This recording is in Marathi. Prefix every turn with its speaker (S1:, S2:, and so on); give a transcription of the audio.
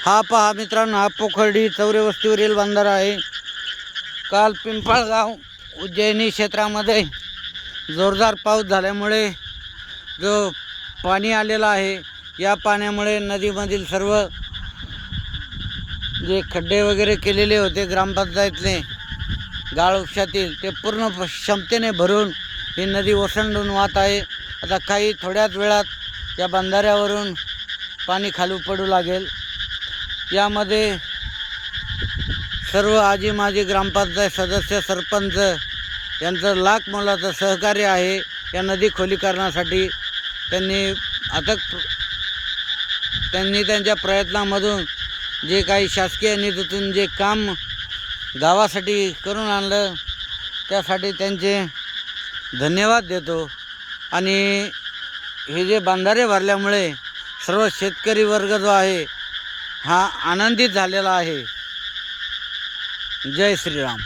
S1: हा पहा मित्रांनो, हा पोखर्डी चौरे वस्तीवरील बंधारा आहे। काल पिंपळगाव उज्जैनी क्षेत्रामध्ये जोरदार पाऊस झाल्यामुळे जो पाणी आलेला आहे, या पाण्यामुळे नदीमधील सर्व जे खड्डे वगैरे केलेले होते ग्रामपंचायतने गाळ उपशातील, ते पूर्ण क्षमतेने भरून ही नदी ओसंडून वाहत आहे। आता काही थोड्याच वेळात या बंधाऱ्यावरून पाणी खाली पडू लागेल। यामध्ये सर्व आजी माजी ग्रामपंचायत सदस्य, सरपंच यांचं लाख मोलाचं सहकार्य आहे। या नदी खोलीकरणासाठी त्यांनी त्यांच्या प्रयत्नामधून जे काही शासकीय निधीतून जे काम गावासाठी करून आणलं, त्यासाठी त्यांचे धन्यवाद देतो। आणि हे जे बंधारे भरल्यामुळे सर्व शेतकरी वर्ग जो आहे हा आनंदित झालेला आहे। जय श्रीराम।